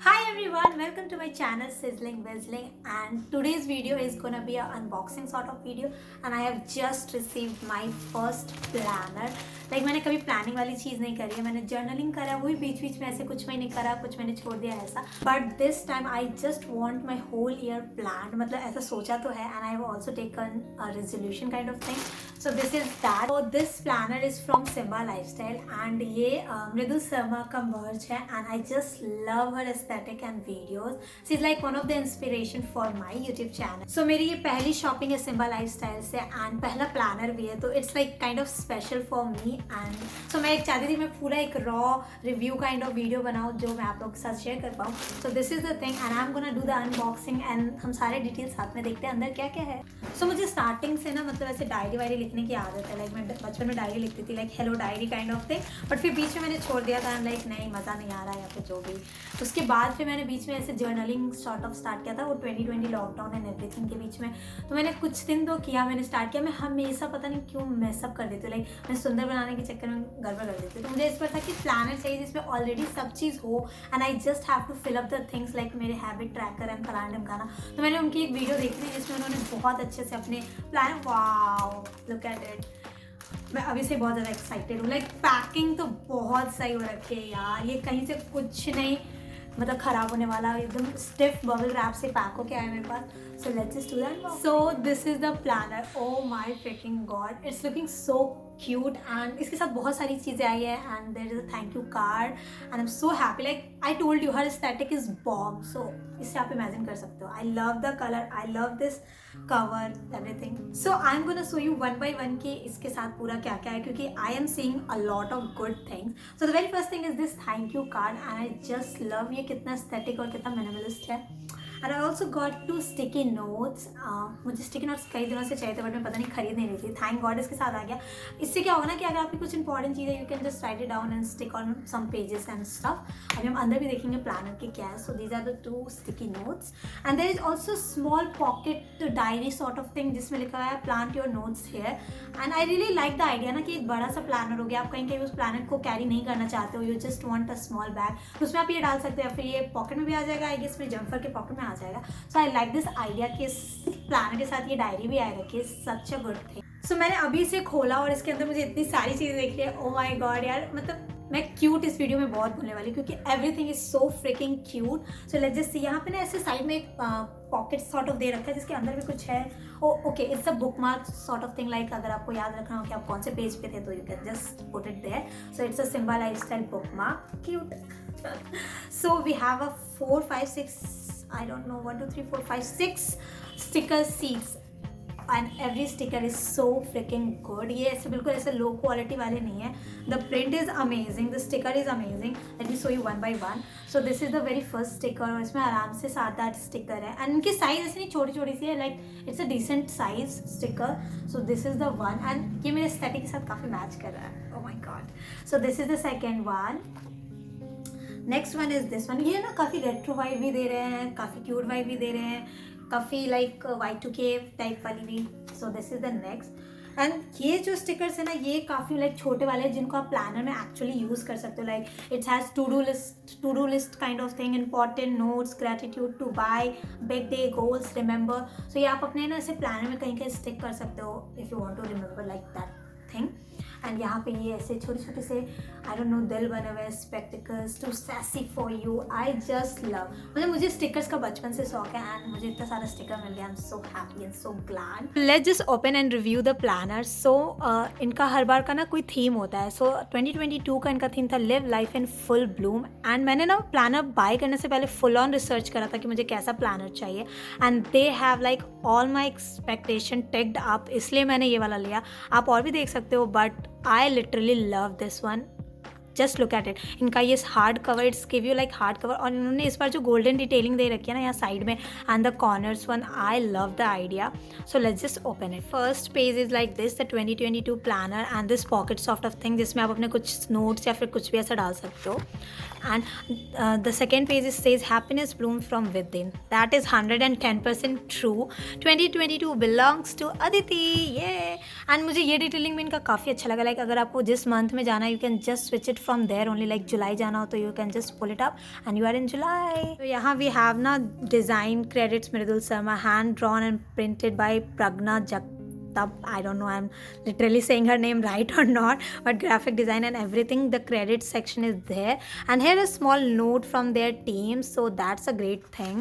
Hi everyone, welcome to my channel Sizzling Whizzling, and today's video is gonna be an unboxing sort of video. And I have just received my first planner. मैंने कभी planning वाली चीज़ नहीं करी है, मैंने journaling करा, वही बीच बीच में ऐसे कुछ महीने करा, कुछ मैंने छोड़ दिया ऐसा. But this time I just want my whole year plan, मतलब ऐसा सोचा तो है. And I have also taken a resolution kind of thing. So this is that. So this planner is from Simba Lifestyle and ये मृदु शर्मा का merch है. And I just love her aesthetic and videos. She is like one of the inspiration for my YouTube channel. So मेरी ये पहली shopping है Simba lifestyle से and पहला planner भी है, तो it's like kind of special for me. And so मैं एक चाहती थी मैं पूरा एक raw review kind of video बनाऊँ जो मैं आप लोग के साथ शेयर कर पाऊँ. सो this is the thing and I am gonna do the unboxing and हम सारे डिटेल्स साथ में देखते हैं अंदर क्या क्या है. सो मुझे स्टार्टिंग से ना मतलब ऐसे डायरी वायरी लिखने की आदत है. लाइक मैं बचपन में डायरी लिखती थी, like hello diary kind of thing. But फिर बीच में मैंने छोड़ दिया था. लाइक नहीं, मज़ा नहीं आ रहा है या फिर जो भी. उसके बाद फिर मैंने बीच में ऐसे जर्नलिंग सॉर्ट ऑफ स्टार्ट किया था, वो 2020 लॉकडाउन एंड एवरीथिंग के बीच में. तो मैंने कुछ दिन तो किया, मैंने स्टार्ट किया. मैं हमेशा पता नहीं क्यों मैसअप कर देती हूँ. लाइक मैं सुंदर बनाने के चक्कर में गड़बड़ कर देती हूँ. तो मुझे इस पर था कि प्लानर चाहिए जिसमें ऑलरेडी सब चीज़ हो and I just have to fill up the things like मेरे हैबिट ट्रैकर एंड फलाना ढमकाना. तो मैंने उनकी एक वीडियो देखी थी जिसमें उन्होंने बहुत अच्छे से अपने plan, wow look at it. मैं अभी से बहुत ज़्यादा एक्साइटेड हूँ. लाइक पैकिंग तो बहुत सही हो रखी है यार. ये कहीं से कुछ नहीं मतलब ख़राब होने वाला, एकदम स्टिफ बबल रैप से पैक होके आया मेरे पास. So let's just do that. So this is the planner. Oh my freaking God, it's looking so cute. And इसके साथ बहुत सारी चीज़ें आई है and there is a thank you card and I am so happy. Like I told you her aesthetic is bomb. So इससे आप imagine कर सकते हो. I love the colour, I love this cover, everything. So I am gonna show you one by one कि इसके साथ पूरा क्या क्या है, क्योंकि I am seeing a lot of good things. So the very first thing is this thank you card and I just love. ये कितना एस्थेटिक और कितना मिनिमलिस्ट है. And I also got two sticky notes. मुझे sticky notes कई दिनों से चाहिए थे बट मैं पता नहीं खरीद नहीं रही थी. थैंक गॉड इसके साथ आ गया. इससे क्या होगा ना कि अगर आपकी कुछ इंपॉर्टेंट चीज़ है you can just write it down and stick on some pages and stuff. अभी हम अंदर भी देखेंगे प्लानर के क्या है. So these are the two sticky notes and there is also small pocket diary sort of thing जिसमें लिखा हुआ है plant your notes here. And I really like the idea ना कि एक बड़ा सा प्लानर हो गया. आप कहीं कहीं उस प्लानर को कैरी नहीं करना चाहते हो, you just want a small bag, तो उसमें आप ये डाल सकते हो या फिर ये पॉकेट में भी आ जाएगा. आई गेस मेरे जम्फर के पॉकेट में आ जाएगा. सो आई लाइक दिस आइडिया कि इस प्लानर के साथ ये डायरी भी आए रखी है. सच अ गुड थिंग. सो मैंने अभी इसे खोला और इसके अंदर मुझे इतनी सारी चीज़ें दिख रही है. ओ माय गॉड यार, मतलब मैं क्यूट इस वीडियो में बहुत बोलने वाली क्योंकि everything is so fricking cute. So let's just सी. यहाँ पे ना ऐसे साइड में एक पॉकेट सॉर्ट ऑफ दे रखा है जिसके अंदर भी कुछ है. Okay, it's a book mark sort of thing. Like अगर आपको याद रखना हो कि आप कौन से पेज पे थे तो you can just put it there. So it's a Simba lifestyle bookmark. Cute. So we have a 4 5 6, I don't know, 1 2 3 4 5 6 sticker sheets and every sticker is so freaking good. ये ऐसे बिल्कुल ऐसे low quality वाले नहीं है. The print is amazing, the sticker is amazing. Let me show you one by one. So this is the very first sticker और इसमें आराम से 7-8 sticker है and इनकी साइज ऐसे नहीं छोटी छोटी सी है. like it's a decent size sticker. So this is the one and ये मेरे aesthetic के साथ काफ़ी मैच कर रहा है. Oh my god. So this is the second one. Next one is this one. ये ना काफ़ी रेट्रो वाइब भी दे रहे हैं, काफ़ी क्यूट वाइब भी दे रहे हैं, काफ़ी लाइक Y2K टाइप वाली भी. सो this is the next. And ये जो स्टिकर्स है ना ये काफ़ी लाइक छोटे वाले हैं जिनको आप प्लानर में एक्चुअली यूज़ कर सकते हो. Like it's has to do list kind of thing, important notes, gratitude, to buy, big day, goals, remember. So ये आप अपने ना ऐसे प्लानर में कहीं कहीं स्टिक कर सकते हो if you want to remember like that thing. And यहाँ पे ये ऐसे छोटे छोटे से आई डोंट नो दिल बने हुए spectacles, too sassy for you. I just love. मतलब मुझे स्टिकर्स का बचपन से शौक है एंड मुझे इतना सारा स्टिकर मिल गया. I am so happy and so glad. Let's just open and review the planner. So इनका हर बार का ना कोई थीम होता है. सो 2022 का इनका थीम था live life in full Bloom. And मैंने ना प्लानर बाय करने से पहले फुल ऑन रिसर्च करा था कि मुझे कैसा प्लानर चाहिए and they have like all my expectation ticked up, इसलिए मैंने ये वाला लिया. आप और भी देख सकते हो but I literally love this one. Just look at it. इनका ये hard cover, it's give you like hard cover. और इन्होंने इस बार जो गोल्डन डिटेलिंग दे रखी है ना यहाँ साइड में and the corners one, I love the idea. So let's just open it. First page is like this, the 2022 planner and this pocket sort of thing जिसमें आप अपने कुछ नोट्स या फिर कुछ भी ऐसा डाल सकते हो. And the second page is says happiness bloom from within. That is 110% true. 2022 belongs to Aditi. ये एंड मुझे ये डिटेलिंग में इनका काफ़ी अच्छा लगा. लाइक अगर आपको जिस मंथ में जाना है you can just switch it from there only, like July जाना हो तो you can just pull it up and you are in July. So यहाँ we have ना design credits Mridul Sharma, hand drawn and printed by Pragna Jagtap. I don't know I'm literally saying her name right or not, but graphic design and everything, the credit section is there, and here a small note from their team, so that's a great thing.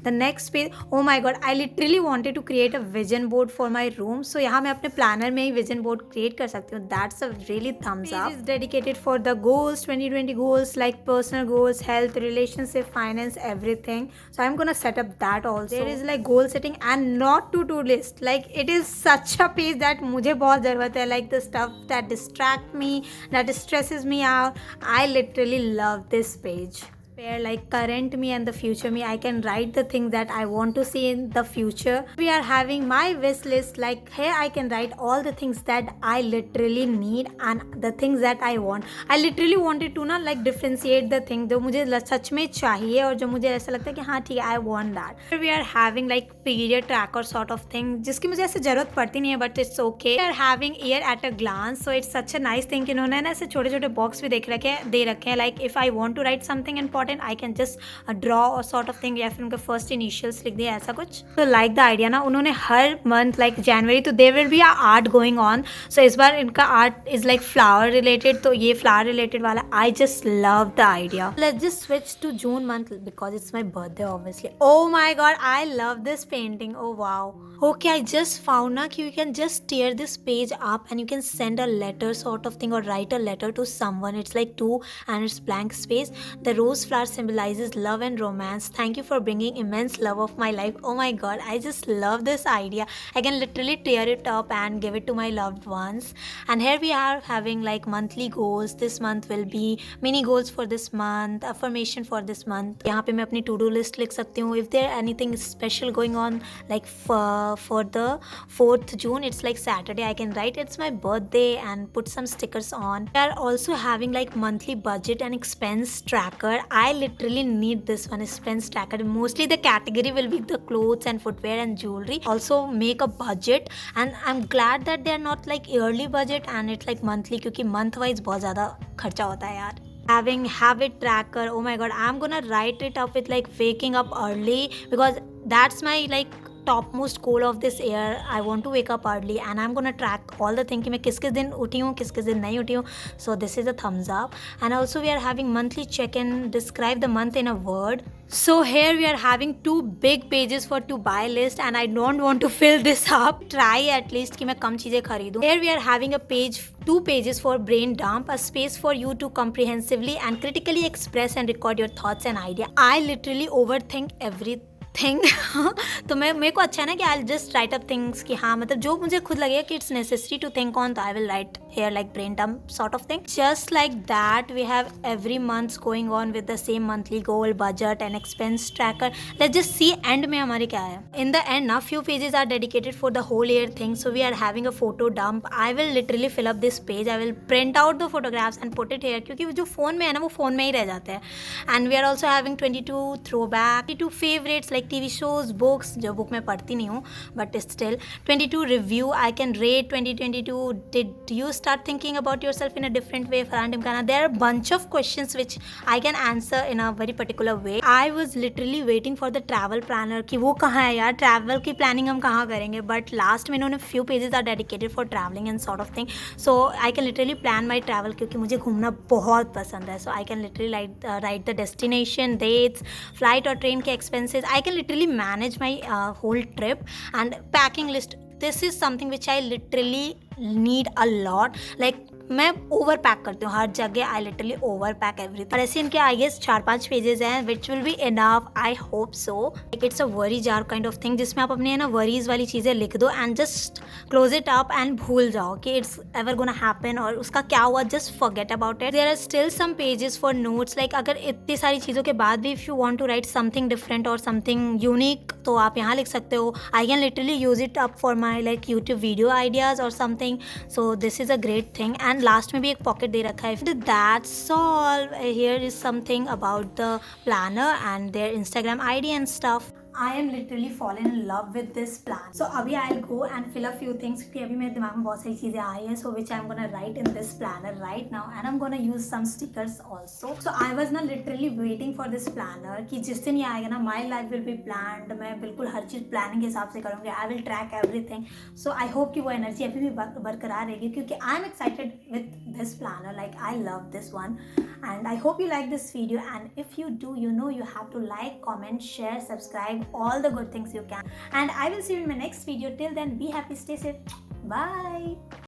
The next page, oh my god, I literally wanted to create a vision board for my room, so यहाँ मैं अपने planner में ही vision board create कर सकती हूँ. That's a really thumbs up. Page is dedicated for the goals, 2020 goals like personal goals, health, relationship, finance, everything. So I'm gonna set up that also. There is like goal setting and not to-do list. Like it is such a page that मुझे बहुत ज़रूरत है. Like the stuff that distract me, that stresses me out. I literally love this page. Where like current me and the future me, I can write the things that I want to see in the future. We are having my wish list, like here I can write all the things that I literally need and the things that I want. I literally wanted to ना like differentiate the thing जो मुझे सच में चाहिए और जो मुझे ऐसा लगता है कि हाँ ठीक है, I want that. We are having like period tracker sort of thing जिसकी मुझे ऐसे ज़रूरत पड़ती नहीं है, but it's okay. We are having year at a glance, so it's such a nice thing कि इन्होंने ना ऐसे छोटे छोटे बॉक्स भी दे रखे हैं. Like if I want to write something important, I can just draw or sort of thing, या फिर उनके first initials लिख दिया ऐसा कुछ. So like the idea ना, उन्होंने हर month like January तो there will be a art going on. So इस बार इनका art is like flower related, तो ये flower related वाला, I just love the idea. Let's just switch to June month because it's my birthday obviously. Oh my god, I love this painting. Oh wow. Okay, I just found ना कि you can just tear this page up and you can send a letter sort of thing or write a letter to someone. It's like 2 and it's blank space. The rose flower symbolizes love and romance. Thank you for bringing immense love of my life. Oh my god, I just love this idea. I can literally tear it up and give it to my loved ones. And here we are having like monthly goals. This month will be mini goals for this month, affirmation for this month. यहाँ पे मैं अपनी to do list लिख सकती हूँ. If there anything special going on like for the 4th June, it's like Saturday, I can write it's my birthday and put some stickers on. We are also having like monthly budget and expense tracker. I literally need this one, expense tracker. Mostly the category will be the clothes and footwear and jewelry. Also make a budget, and I'm glad that they are not like yearly budget and it's like monthly, क्योंकि month wise बहुत ज़्यादा खर्चा होता है यार. Having habit tracker, oh my god, I'm gonna write it up with like waking up early because that's my like topmost goal of this year. I want to wake up early and I'm gonna track all the things कि मैं किस किस दिन उठी हूँ, किस किस दिन नहीं उठी हूँ. So this is a thumbs up. And also we are having monthly check-in, describe the month in a word. So here we are having 2 big pages for to buy list and I don't want to fill this up. Try at least कि मैं कम चीज़ें खरीदूँ. Here we are having a page, 2 pages for brain dump, a space for you to comprehensively and critically express and record your thoughts and idea. I literally overthink everything. तो मेरे को अच्छा है ना कि I just write up things कि हाँ मतलब जो मुझे खुद लगेगा कि it's necessary to think on, तो I will write here like brain dump sort of thing. Just like that we have every month going on with the same monthly goal, budget and expense tracker. Let's just see and में हमारे क्या है. In the end ना few pages are dedicated for the whole year thing. So we are having a photo dump. I will literally fill up this page. I will print out the photographs and put it here, क्योंकि जो phone में है ना वो phone में ही रह जाते हैं. And we are also having 22 throwback, 22 favourites like TV shows, books जो बुक में पढ़ती नहीं हूँ but still, 22 review I can rate 2022. Did you start thinking about yourself in a different way? Farhan टिमकाना. There are bunch of questions which I can answer in a very particular way. I was literally waiting for the travel planner कि वो कहाँ है यार, travel की planning हम कहाँ करेंगे, बट लास्ट में इन्होंने few pages are dedicated for travelling and sort of thing. So I can literally plan my travel क्योंकि मुझे घूमना बहुत पसंद है. So I can literally write the destination, dates, flight और ट्रेन के expenses. I can literally manage my whole trip. And packing list, this is something which I literally need a lot. Like मैं over pack करती हूँ हर जगह. I literally over pack everything. और ऐसे इनके I guess 4-5 pages हैं which will be enough, I hope so. It's a worry jar kind of thing जिसमें आप अपने ना वरीज वाली चीज़ें लिख दो and just close it up and भूल जाओ कि इट्स एवर गोना हैपन और उसका क्या हुआ, just forget about it. There are still some pages for notes. Like अगर इतनी सारी चीज़ों के बाद भी if you want to write something different और समथिंग यूनिक तो आप यहाँ लिख सकते हो. I can literally use it up for my like YouTube video ideas और something. So this is a great thing. And last में भी एक पॉकेट दे रखा है. That's all. Here is something about the planner and their Instagram ID and stuff. I am literally fallen in love with this plan. So अभी I'll go and fill a few things क्योंकि अभी मेरे दिमाग में बहुत सारी चीज़ें आई हैं, so which I'm gonna write in this planner right now and I'm gonna use some stickers also. So I was ना literally waiting for this planner कि जिस दिन ये आएगा ना my life will be planned, मैं बिल्कुल हर चीज़ प्लानिंग के हिसाब से करूँगी, I will track everything. So I hope कि वो एनर्जी अभी भी बरकरार रहेगी क्योंकि I'm excited with this planner, like I love this one. And I hope you like this video, and if you do, you know you have to like, comment, share, subscribe, all the good things you can. And I will see you in my next video. Till then, be happy, stay safe, bye.